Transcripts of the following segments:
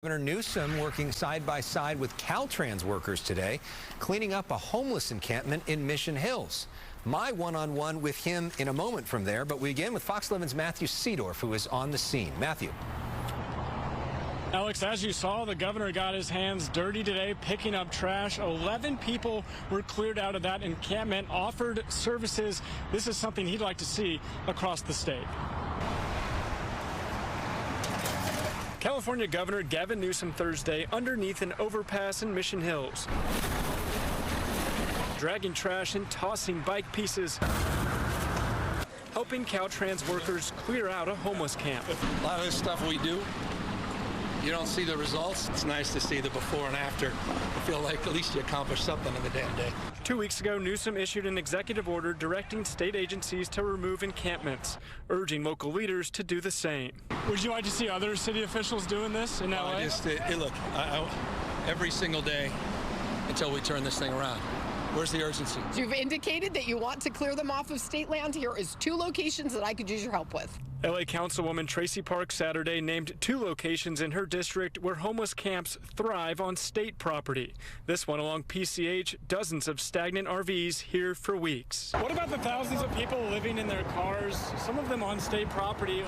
Governor Newsom working side by side with Caltrans workers today, cleaning up a homeless encampment in Mission Hills. My one-on-one with him in a moment from there, but we begin with Fox 11's Matthew Seedorf, who is on the scene. Matthew. Alex, as you saw, the governor got his hands dirty today picking up trash. 11 people were cleared out of that encampment, offered services. This is something he'd like to see across the state. California Governor Gavin Newsom Thursday underneath an overpass in Mission Hills, dragging trash and tossing bike pieces, helping Caltrans workers clear out a homeless camp. A lot of this stuff we do, you don't see the results. It's nice to see the before and after. I feel like at least you accomplished something in the damn day. 2 weeks ago, Newsom issued an executive order directing state agencies to remove encampments, urging local leaders to do the same. Would you like to see other city officials doing this in LA? Look, every single day until we turn this thing around. Where's the urgency? You've indicated that you want to clear them off of state land. Here is 2 locations that I could use your help with. LA Councilwoman Tracy Park Saturday named 2 locations in her district where homeless camps thrive on state property. This one along PCH, dozens of stagnant RVs here for weeks. What about the thousands of people living in their cars, some of them on state property?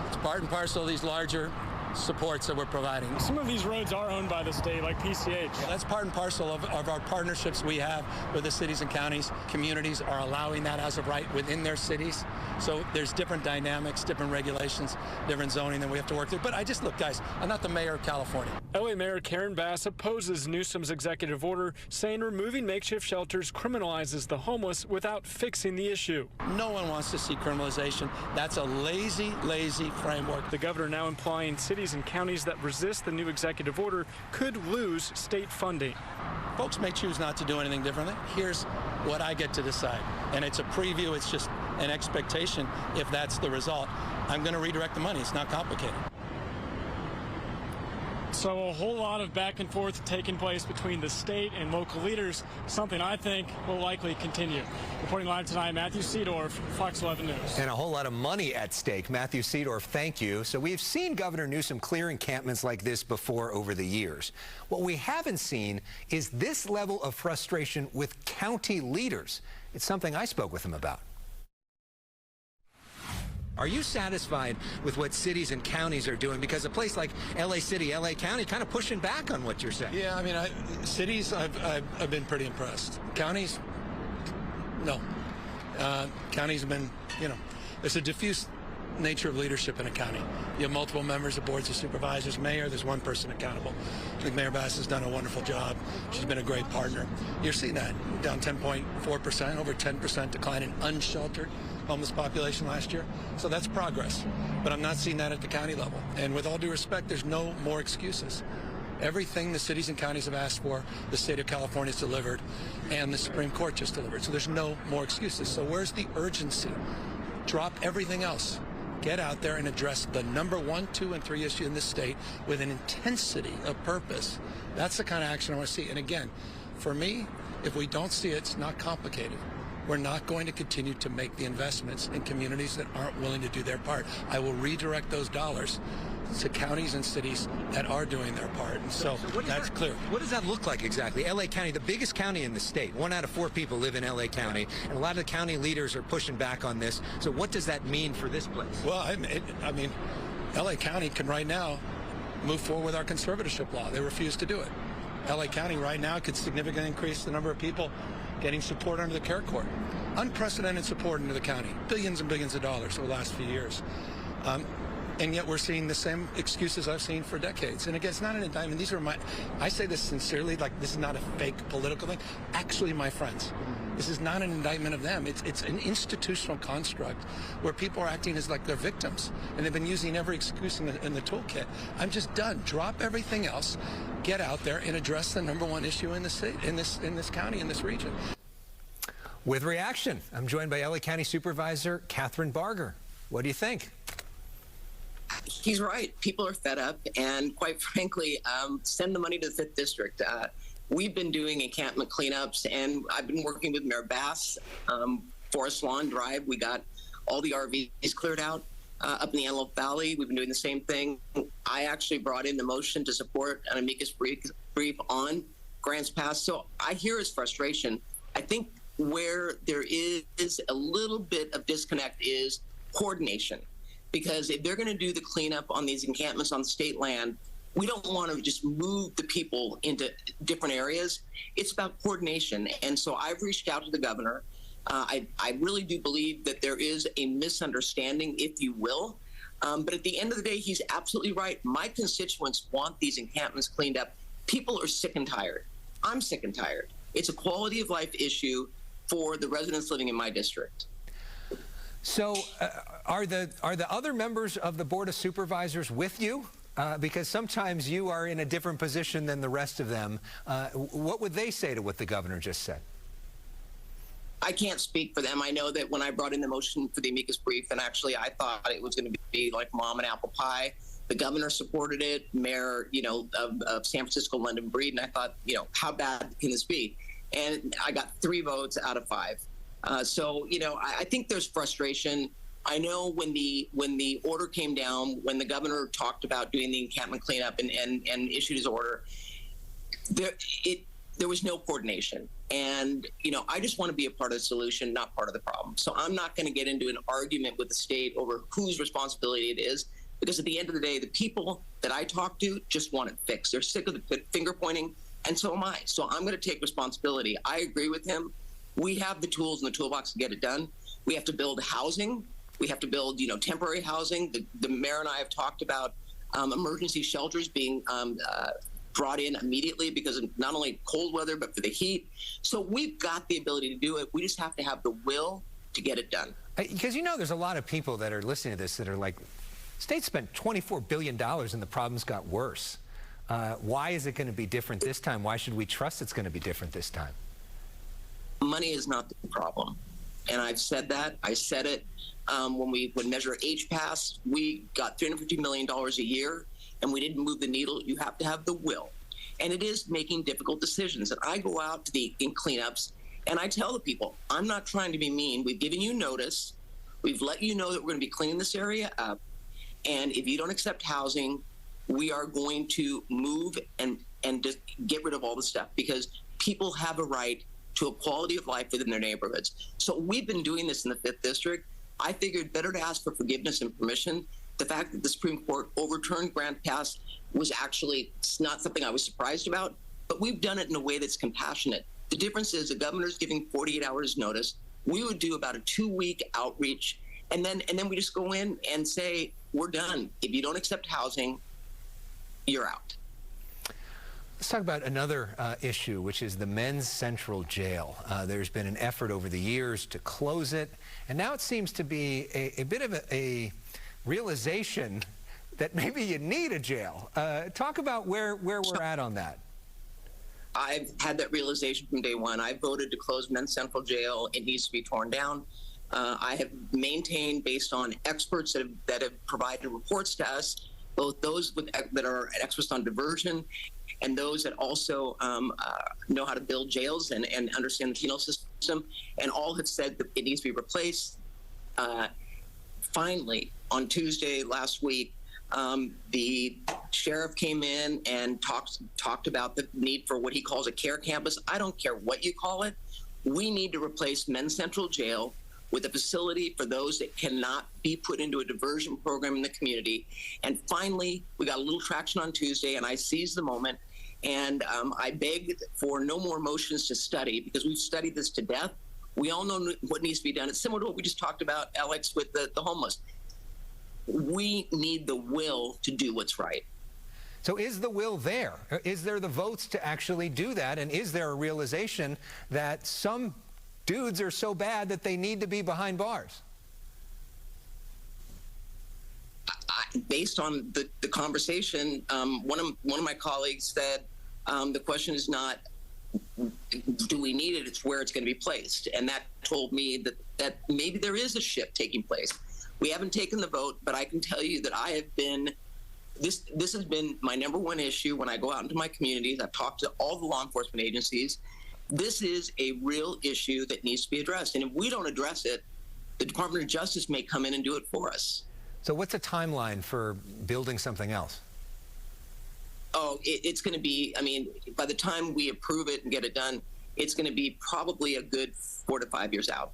It's part and parcel of these larger supports that we're providing. Some of these roads are owned by the state, like PCH. Yeah, that's part and parcel of our partnerships we have with the cities and counties. Communities are allowing that as of right within their cities. So there's different dynamics, different regulations, different zoning that we have to work through. But look, guys, I'm not the mayor of California. LA Mayor Karen Bass opposes Newsom's executive order, saying removing makeshift shelters criminalizes the homeless without fixing the issue. No one wants to see criminalization. That's a lazy, lazy framework. The governor now implying cities and counties that resist the new executive order could lose state funding. Folks may choose not to do anything differently. Here's what I get to decide. And it's a preview. It's just an expectation if that's the result. I'm going to redirect the money. It's not complicated. So a whole lot of back and forth taking place between the state and local leaders, something I think will likely continue. Reporting live tonight, Matthew Seedorf, Fox 11 News. And a whole lot of money at stake. Matthew Seedorf, thank you. So we've seen Governor Newsom clear encampments like this before over the years. What we haven't seen is this level of frustration with county leaders. It's something I spoke with him about. Are you satisfied with what cities and counties are doing? Because a place like LA City, LA County, kind of pushing back on what you're saying. Yeah, I mean, cities, I've been pretty impressed. Counties, no. Counties have been, there's a diffuse nature of leadership in a county. You have multiple members of boards of supervisors, mayor, there's one person accountable. I think Mayor Bass has done a wonderful job. She's been a great partner. You're seeing that down 10.4%, over 10% decline in unsheltered homeless population last year. So that's progress. But I'm not seeing that at the county level. And with all due respect, there's no more excuses. Everything the cities and counties have asked for, the state of California has delivered, and the Supreme Court just delivered. So there's no more excuses. So where's the urgency? Drop everything else. Get out there and address the number 1, 2, and 3 issue in this state with an intensity of purpose. That's the kind of action I want to see. And again, for me, if we don't see it, it's not complicated. We're not going to continue to make the investments in communities that aren't willing to do their part. I will redirect those dollars to counties and cities that are doing their part. And so that's clear. What does that look like exactly? LA County, the biggest county in the state. 1 out of 4 people live in LA County, and a lot of the county leaders are pushing back on this. So what does that mean for this place? Well, I mean, LA County can right now move forward with our conservatorship law. They refuse to do it. LA County right now could significantly increase the number of people getting support under the care court. Unprecedented support into the county. Billions and billions of dollars over the last few years. And yet we're seeing the same excuses I've seen for decades. And again, it's not an indictment. These are I say this sincerely, like this is not a fake political thing. Actually, my friends, this is not an indictment of them. It's an institutional construct where people are acting as like they're victims. And they've been using every excuse in the toolkit. I'm just done. Drop everything else. Get out there and address the number 1 issue in the state, in this county, in this region. With reaction, I'm joined by LA County Supervisor Kathryn Barger. What do you think? He's right. People are fed up, and quite frankly, send the money to the 5th District. We've been doing encampment cleanups, and I've been working with Mayor Bass. Forest Lawn Drive, we got all the RVs cleared out. up in the Antelope Valley. We've been doing the same thing. I actually brought in the motion to support an amicus brief on Grants Pass. So I hear his frustration. I think where there is a little bit of disconnect is coordination. Because if they're going to do the cleanup on these encampments on state land, we don't want to just move the people into different areas. It's about coordination. And so I've reached out to the governor. I really do believe that there is a misunderstanding, if you will. But at the end of the day, he's absolutely right. My constituents want these encampments cleaned up. People are sick and tired. I'm sick and tired. It's a quality of life issue for the residents living in my district. So are the other members of the Board of Supervisors with you? Because sometimes you are in a different position than the rest of them. What would they say to what the governor just said? I can't speak for them. I know that when I brought in the motion for the amicus brief, and actually I thought it was going to be like mom and apple pie, the governor supported it, Mayor, of San Francisco, London Breed, and I thought, how bad can this be? And I got 3 votes out of 5. So, I think there's frustration. I know when the order came down, when the governor talked about doing the encampment cleanup and issued his order, there was no coordination. And, I just want to be a part of the solution, not part of the problem. So I'm not going to get into an argument with the state over whose responsibility it is, because at the end of the day, the people that I talk to just want it fixed. They're sick of the finger pointing, and so am I. So I'm going to take responsibility. I agree with him. We have the tools in the toolbox to get it done. We have to build housing. We have to build, temporary housing. The mayor and I have talked about emergency shelters being brought in immediately because of not only cold weather, but for the heat. So we've got the ability to do it. We just have to have the will to get it done. Because there's a lot of people that are listening to this that are like, state spent $24 billion and the problems got worse. Why is it going to be different this time? Why should we trust it's going to be different this time? Money is not the problem. And I've said that. I said it when we would measure HPAS. We got $350 million a year, and we didn't move the needle. You have to have the will. And it is making difficult decisions. And I go out to the cleanups, and I tell the people, I'm not trying to be mean. We've given you notice. We've let you know that we're going to be cleaning this area up. And if you don't accept housing, we are going to move and just get rid of all the stuff, because people have a right to a quality of life within their neighborhoods. So we've been doing this in the 5th District. I figured better to ask for forgiveness and permission. The fact that the Supreme Court overturned Grants Pass was actually not something I was surprised about, but we've done it in a way that's compassionate. The difference is the governor's giving 48 hours notice. We would do about a 2-week outreach, and then we just go in and say, we're done. If you don't accept housing, you're out. Let's talk about another issue, which is the Men's Central Jail. There's been an effort over the years to close it, and now it seems to be a bit of a realization that maybe you need a jail. Talk about where we're at on that. I've had that realization from day one. I voted to close Men's Central Jail. It needs to be torn down. I have maintained, based on experts that have provided reports to us, both those that are experts on diversion and those that also know how to build jails and understand the penal system, and all have said that it needs to be replaced. Finally, on Tuesday last week, the sheriff came in and talked about the need for what he calls a care campus. I don't care what you call it. We need to replace Men's Central Jail with a facility for those that cannot be put into a diversion program in the community. And finally, we got a little traction on Tuesday, and I seized the moment, and I begged for no more motions to study, because we've studied this to death. We all know what needs to be done. It's similar to what we just talked about, Alex, with the homeless. We need the will to do what's right. So is the will there? Is there the votes to actually do that? And is there a realization that some dudes are so bad that they need to be behind bars? Based on the conversation, one of my colleagues said the question is not do we need it, it's where it's going to be placed. And that told me that maybe there is a shift taking place. We haven't taken the vote, but I can tell you that I have been, this has been my #1 issue when I go out into my communities. I've talked to all the law enforcement agencies. This is a real issue that needs to be addressed. And if we don't address it, the Department of Justice may come in and do it for us. So what's a timeline for building something else? Oh, it's going to be, I mean, by the time we approve it and get it done, it's going to be probably a good 4 to 5 years out.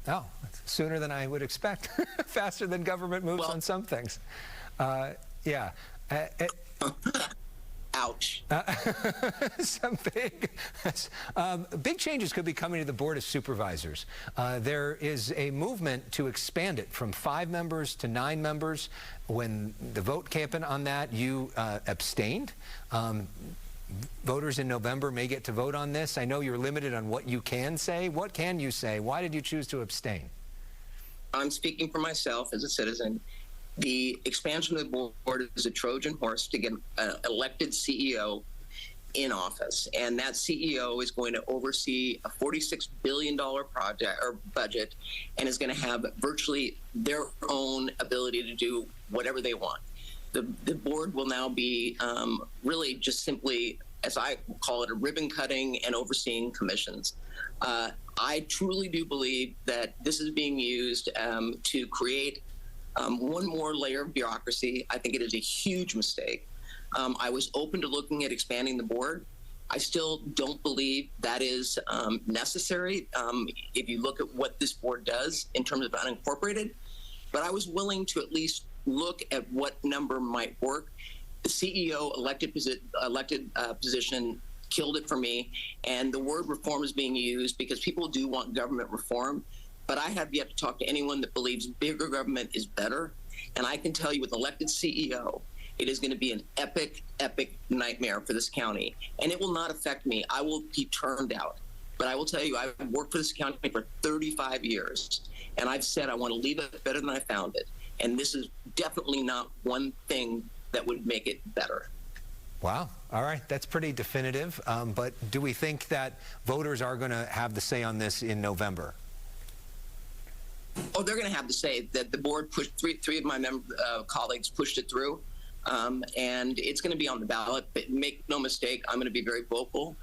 Oh, sooner than I would expect. Faster than government moves on some things. Yeah. Ouch. Some big changes could be coming to the Board of Supervisors. There is a movement to expand it from 5 members to 9 members. When the vote happened on that, you abstained. Voters in November may get to vote on this. I know you're limited on what you can say. What can you say? Why did you choose to abstain? I'm speaking for myself as a citizen. The expansion of the board is a Trojan horse to get an elected CEO in office, and that CEO is going to oversee a $46 billion project or budget, and is going to have virtually their own ability to do whatever they want. The board will now be really just simply, as I call it, a ribbon cutting and overseeing commissions. I truly do believe that this is being used to create one more layer of bureaucracy. I think it is a huge mistake. I was open to looking at expanding the board. I still don't believe that is necessary if you look at what this board does in terms of unincorporated, but I was willing to at least look at what number might work. The CEO elected position killed it for me, and the word reform is being used because people do want government reform, but I have yet to talk to anyone that believes bigger government is better. And I can tell you, with an elected CEO, it is going to be an epic, epic nightmare for this county, and it will not affect me. I will be turned out. But I will tell you, I've worked for this county for 35 years, and I've said I want to leave it better than I found it. And this is definitely not one thing that would make it better. Wow. All right. That's pretty definitive. But do we think that voters are going to have the say on this in November? Oh, they're going to have to say that the board pushed three of my colleagues pushed it through, and it's going to be on the ballot. But make no mistake, I'm going to be very vocal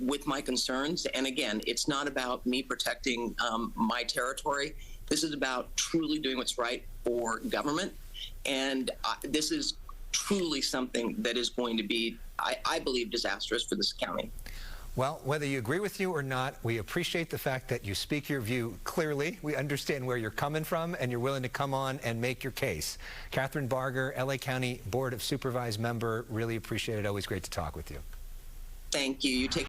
with my concerns. And again, it's not about me protecting my territory. This is about truly doing what's right for government, and this is truly something that is going to be, I believe, disastrous for this county. Well, whether you agree with you or not, we appreciate the fact that you speak your view clearly. We understand where you're coming from, and you're willing to come on and make your case. Kathryn Barger, LA County Board of Supervisors member, really appreciate it. Always great to talk with you. Thank you. You take